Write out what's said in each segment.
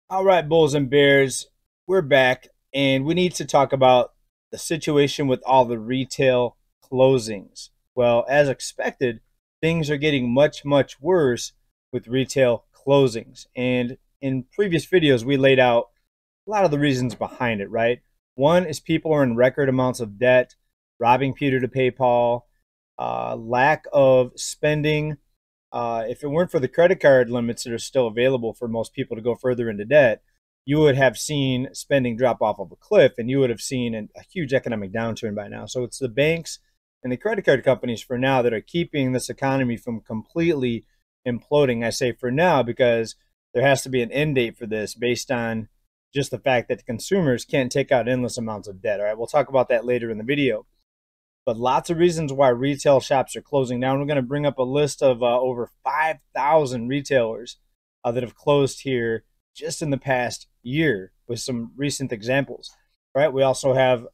All right, Bulls and Bears, we're back and we need to talk about the situation with all the retail closings. Well, as expected, things are getting much worse with retail closings. And in previous videos, we laid out a lot of the reasons behind it, right? One is people are in record amounts of debt, robbing Peter to pay Paul, lack of spending. If it weren't for the credit card limits that are still available for most people to go further into debt, you would have seen spending drop off of a cliff and you would have seen a huge economic downturn by now. So it's the banks and the credit card companies for now that are keeping this economy from completely imploding. I say for now because there has to be an end date for this based on just the fact that the consumers can't take out endless amounts of debt. All right, we'll talk about that later in the video. But lots of reasons why retail shops are closing down. We're going to bring up a list of over 5,000 retailers that have closed here just in the past year with some recent examples. Right? We also have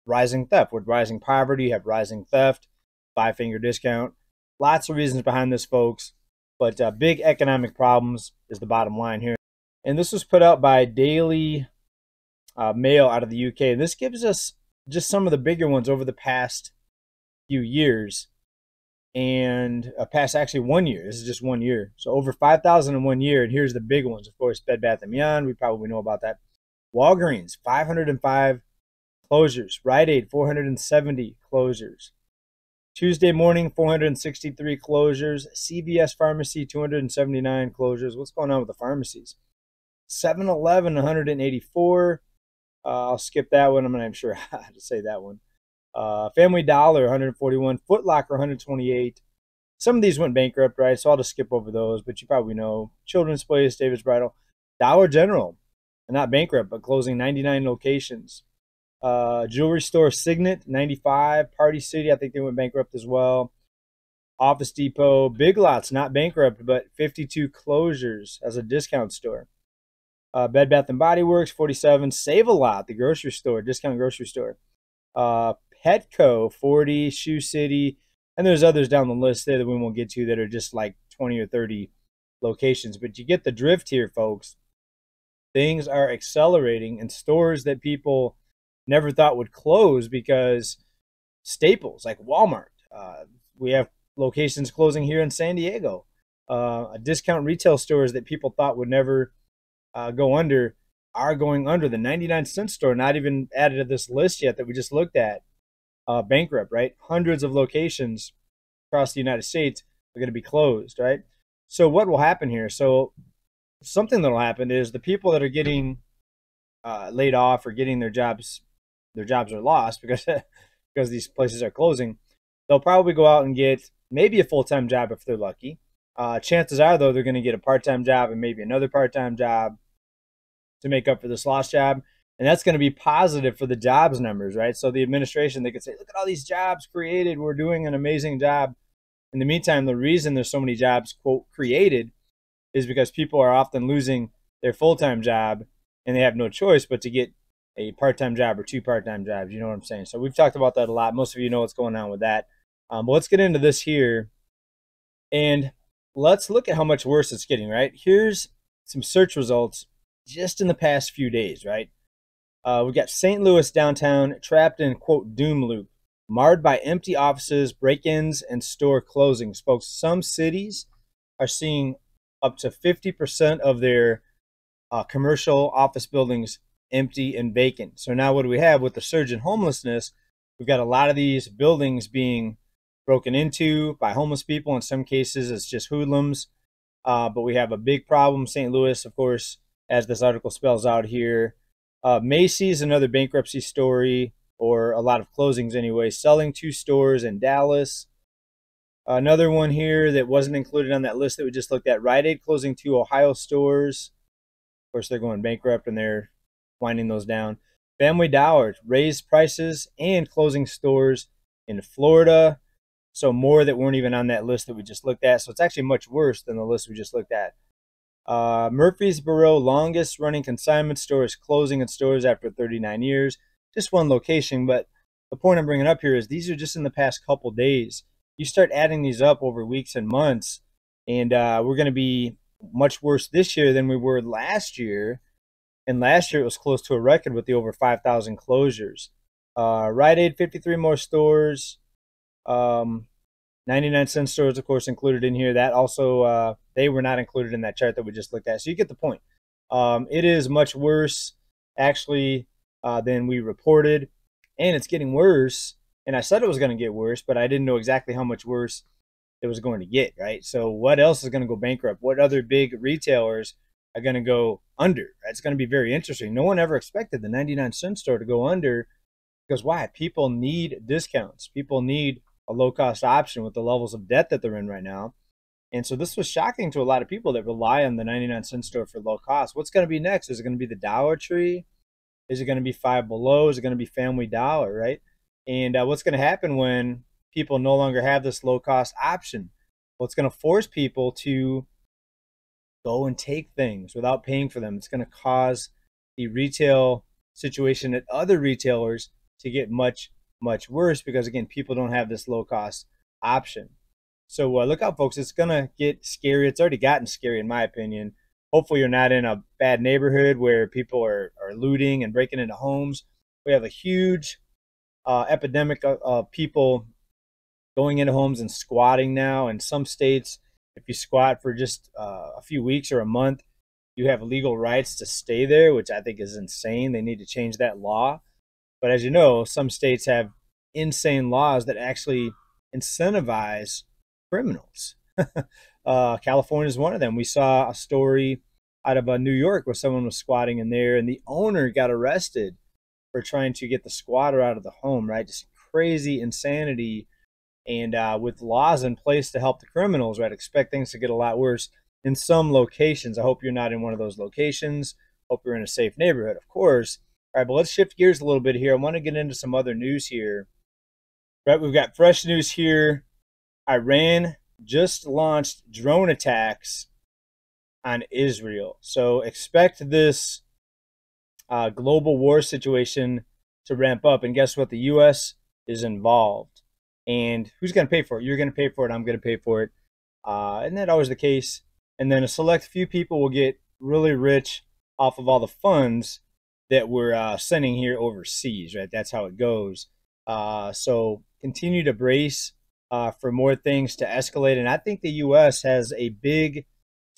rising theft. With rising poverty, you have rising theft, five-finger discount. Lots of reasons behind this, folks. But big economic problems is the bottom line here. And this was put out by Daily Mail out of the UK. And this gives us just some of the bigger ones over the past few years and past actually 1 year. This is just 1 year. So over 5,000 in 1 year. And here's the big ones. Of course, Bed Bath & Beyond. We probably know about that. Walgreens, 505 closures. Rite Aid, 470 closures. Tuesday Morning, 463 closures. CVS Pharmacy, 279 closures. What's going on with the pharmacies? 7-Eleven, 184. I'll skip that one. I'm not even sure how to say that one. Family Dollar, 141. Foot Locker, 128. Some of these went bankrupt, right? So I'll just skip over those, but you probably know. Children's Place, David's Bridal. Dollar General, not bankrupt, but closing 99 locations. Jewelry store Signet, 95. Party City, I think they went bankrupt as well. Office Depot. Big Lots, not bankrupt, but 52 closures as a discount store. Bed Bath & Body Works, 47. Save-A-Lot, the grocery store, discount grocery store. Petco, 40. Shoe City. And there's others down the list there that we won't get to that are just like 20 or 30 locations. But you get the drift here, folks. Things are accelerating in stores that people never thought would close because staples like Walmart. We have locations closing here in San Diego. Discount retail stores that people thought would never go under are going under. The 99-cent store, not even added to this list yet that we just looked at, bankrupt, right? Hundreds of locations across the United States are going to be closed, right? So what will happen here? So something that will happen is the people that are getting laid off or getting their jobs are lost because because these places are closing. They'll probably go out and get maybe a full-time job if they're lucky. Chances are, though, they're going to get a part-time job and maybe another part-time job to make up for this lost job. And that's going to be positive for the jobs numbers, right? So the administration, they could say, look at all these jobs created. We're doing an amazing job. In the meantime, the reason there's so many jobs, quote, created is because people are often losing their full-time job and they have no choice but to get a part-time job or two part-time jobs. You know what I'm saying? So we've talked about that a lot. Most of you know what's going on with that. But let's get into this here. And let's look at how much worse it's getting, right? Here's some search results just in the past few days, right? We've got St. Louis downtown trapped in, quote, doom loop, marred by empty offices, break-ins, and store closings. Folks, some cities are seeing up to 50% of their commercial office buildings empty and vacant. So now what do we have with the surge in homelessness? We've got a lot of these buildings being broken into by homeless people. In some cases, it's just hoodlums. But we have a big problem. St. Louis, of course, as this article spells out here. Macy's, another bankruptcy story, or a lot of closings anyway, selling 2 stores in Dallas. Another one here that wasn't included on that list that we just looked at, Rite Aid closing 2 Ohio stores. Of course, they're going bankrupt and they're winding those down. Family Dollar raised prices and closing stores in Florida. So more that weren't even on that list that we just looked at. So it's actually much worse than the list we just looked at. Murfreesboro, longest running consignment store, is closing its stores after 39 years. Just one location, but the point I'm bringing up here is these are just in the past couple days. You start adding these up over weeks and months, and we're going to be much worse this year than we were last year And last year it was close to a record with the over 5,000 closures. Rite Aid, 53 more stores. 99-cent stores, of course, included in here. That also, they were not included in that chart that we just looked at. So you get the point. It is much worse, actually, than we reported. And it's getting worse. And I said it was going to get worse, but I didn't know exactly how much worse it was going to get, right? So what else is going to go bankrupt? What other big retailers are going to go under? It's going to be very interesting. No one ever expected the 99-cent store to go under, because why? People need discounts. People need a low-cost option with the levels of debt that they're in right now. And so this was shocking to a lot of people that rely on the 99-cent store for low cost. What's going to be next? Is it going to be the Dollar Tree? Is it going to be Five Below? Is it going to be Family Dollar, right? And what's going to happen when people no longer have this low-cost option? Well, it's going to force people to go and take things without paying for them. It's going to cause the retail situation at other retailers to get much, much worse because, again, people don't have this low-cost option. So look out, folks. It's going to get scary. It's already gotten scary, in my opinion. Hopefully you're not in a bad neighborhood where people are looting and breaking into homes. We have a huge epidemic of people going into homes and squatting now. In some states, if you squat for just a few weeks or a month, you have legal rights to stay there, which I think is insane. They need to change that law. But as you know, some states have insane laws that actually incentivize criminals. California is one of them. We saw a story out of New York where someone was squatting in there and the owner got arrested for trying to get the squatter out of the home, right? Just crazy insanity. And with laws in place to help the criminals, right, expect things to get a lot worse in some locations. I hope you're not in one of those locations. Hope you're in a safe neighborhood, of course. All right, but let's shift gears a little bit here. I want to get into some other news here. Right, we've got fresh news here. Iran just launched drone attacks on Israel. So expect this global war situation to ramp up. And guess what? The U.S. is involved. And who's going to pay for it? You're going to pay for it. I'm going to pay for it. Isn't that always the case? And then a select few people will get really rich off of all the funds that we're sending here overseas, right? That's how it goes. So continue to brace for more things to escalate. And I think the U.S. has a big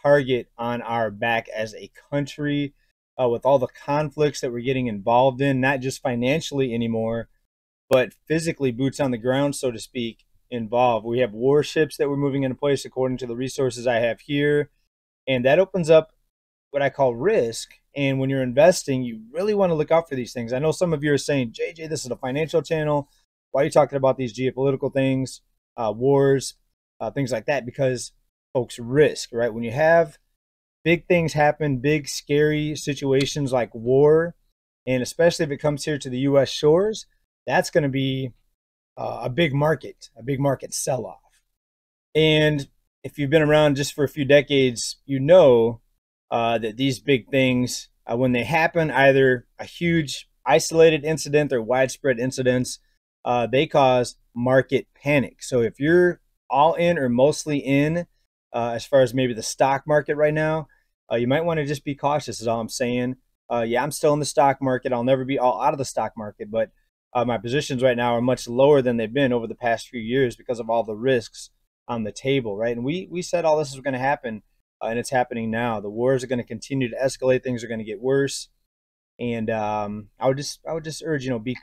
target on our back as a country with all the conflicts that we're getting involved in, not just financially anymore, but physically, boots on the ground, so to speak, involved. We have warships that we're moving into place according to the resources I have here. And that opens up what I call risk. And when you're investing, you really want to look out for these things. I know some of you are saying, JJ, this is a financial channel. Why are you talking about these geopolitical things, wars, things like that? Because, folks, risk, right? When you have big things happen, big, scary situations like war, and especially if it comes here to the U.S. shores, that's going to be a big market sell-off. And if you've been around just for a few decades, you know that these big things, when they happen, either a huge isolated incident or widespread incidents, they cause market panic. So if you're all in or mostly in, as far as maybe the stock market right now, you might want to just be cautious is all I'm saying. Yeah, I'm still in the stock market. I'll never be all out of the stock market, but my positions right now are much lower than they've been over the past few years because of all the risks on the table, right? And we said all this was going to happen, and it's happening now. The wars are going to continue to escalate. Things are going to get worse, and I would just urge, you know, be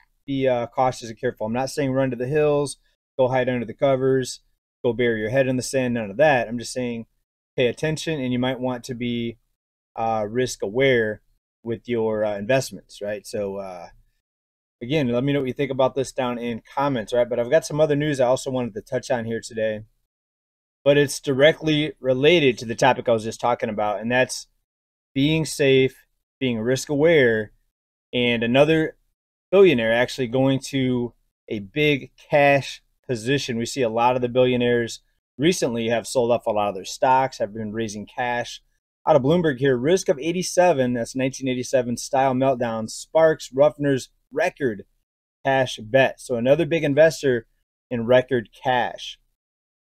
cautious and careful. I'm not saying run to the hills, go hide under the covers, go bury your head in the sand. None of that. I'm just saying pay attention, and you might want to be risk aware with your investments, right? So again, let me know what you think about this down in comments, right? But I've got some other news I also wanted to touch on here today, but it's directly related to the topic I was just talking about, and that's being safe, being risk aware, and another billionaire actually going to a big cash position. We see a lot of the billionaires recently have sold off a lot of their stocks, have been raising cash. Out of Bloomberg here, risk of 87, that's 1987 style meltdown, sparks Ruffner's record cash bet. So another big investor in record cash.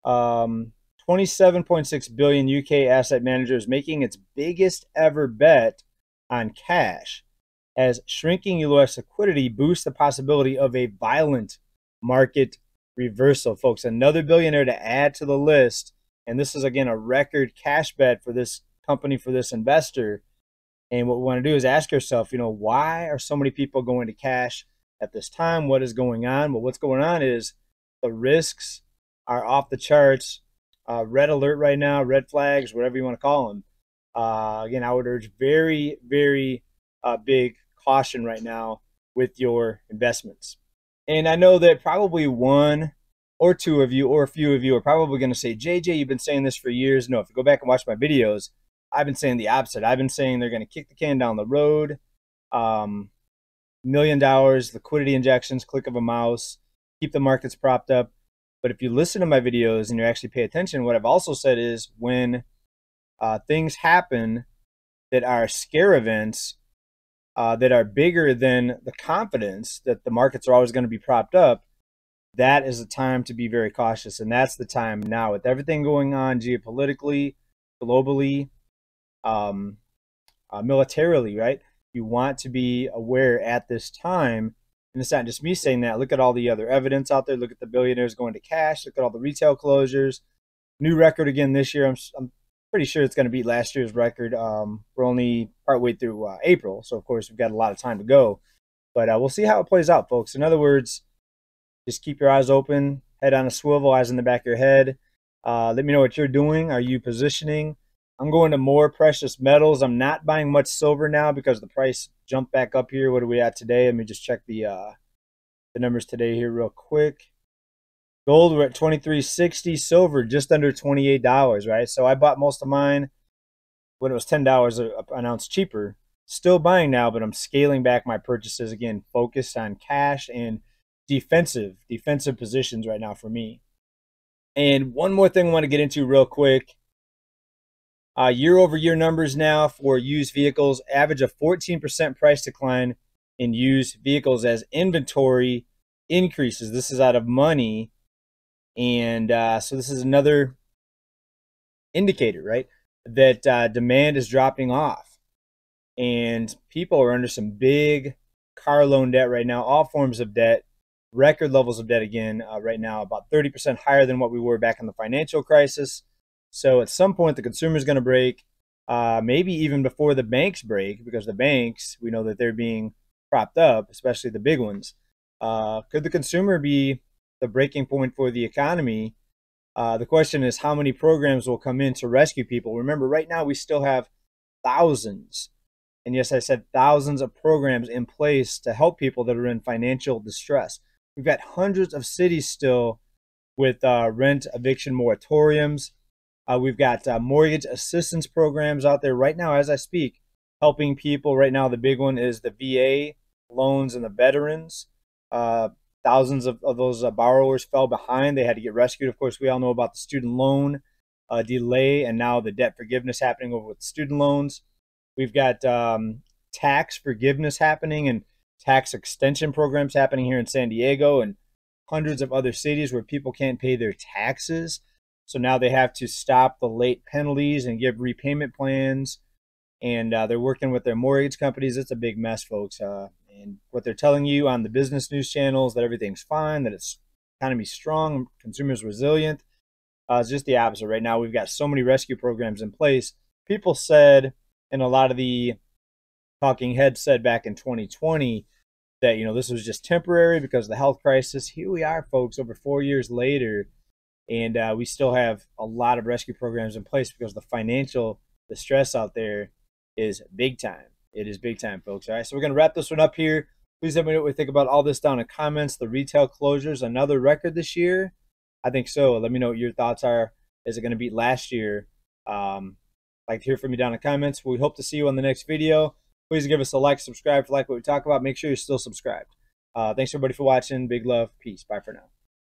27.6 billion UK asset managers making its biggest ever bet on cash, as shrinking U.S. liquidity boosts the possibility of a violent market reversal. Folks, another billionaire to add to the list. And this is, again, a record cash bet for this company, for this investor. And what we want to do is ask yourself, why are so many people going to cash at this time? What is going on? Well, what's going on is the risks are off the charts. Red alert right now, red flags, whatever you want to call them. Again, I would urge very, very big caution right now with your investments. And I know that probably one or two of you or a few of you are probably going to say, JJ, you've been saying this for years. No, if you go back and watch my videos, I've been saying the opposite. I've been saying they're going to kick the can down the road. $1 million, liquidity injections, click of a mouse, keep the markets propped up. But if you listen to my videos and you actually pay attention, what I've also said is when things happen that are scare events, that are bigger than the confidence that the markets are always going to be propped up, that is the time to be very cautious. And that's the time now with everything going on geopolitically, globally, militarily, right? You want to be aware at this time. And it's not just me saying that. Look at all the other evidence out there. Look at the billionaires going to cash. Look at all the retail closures. New record again this year. I'm pretty sure it's going to beat last year's record. We're only partway through April, so of course we've got a lot of time to go. But we'll see how it plays out, folks. In other words, just keep your eyes open, head on a swivel, eyes in the back of your head. Let me know what you're doing. Are you positioning? I'm going to more precious metals. I'm not buying much silver now because the price jumped back up here. What are we at today? Let me just check the numbers today here real quick. Gold, we're at $23.60. Silver, just under $28, right? So I bought most of mine when it was $10 an ounce cheaper. Still buying now, but I'm scaling back my purchases. Again, focused on cash and defensive positions right now for me. And one more thing I want to get into real quick. Year-over-year numbers now for used vehicles. Average of 14% price decline in used vehicles as inventory increases. This is out of money. And so this is another indicator, right, that demand is dropping off. And people are under some big car loan debt right now, all forms of debt, record levels of debt again right now, about 30% higher than what we were back in the financial crisis. So at some point, the consumer is going to break, maybe even before the banks break, because the banks, we know that they're being propped up, especially the big ones. Could the consumer be the breaking point for the economy? The question is how many programs will come in to rescue people. Remember, right now we still have thousands, and yes, I said thousands of programs in place to help people that are in financial distress. We've got hundreds of cities still with rent eviction moratoriums. We've got mortgage assistance programs out there right now as I speak, helping people. Right now, the big one is the VA loans and the veterans. Thousands of those borrowers fell behind. They had to get rescued. Of course, we all know about the student loan delay and now the debt forgiveness happening over with student loans. We've got tax forgiveness happening and tax extension programs happening here in San Diego and hundreds of other cities where people can't pay their taxes. So now they have to stop the late penalties and give repayment plans. And they're working with their mortgage companies. It's a big mess, folks. And what they're telling you on the business news channels, that everything's fine, that it's economy strong, consumers resilient, it's just the opposite. Right now, we've got so many rescue programs in place. People said, and a lot of the talking heads said back in 2020 that, this was just temporary because of the health crisis. Here we are, folks, over 4 years later, and we still have a lot of rescue programs in place because the financial distress out there is big time. It is big time, folks. All right, so we're going to wrap this one up here. Please let me know what you think about all this down in comments. The retail closures, another record this year? I think so. Let me know what your thoughts are. Is it going to beat last year? Like to hear from you down in the comments. We hope to see you on the next video. Please give us a like, subscribe if you like what we talk about. Make sure you're still subscribed. Thanks, everybody, for watching. Big love. Peace. Bye for now.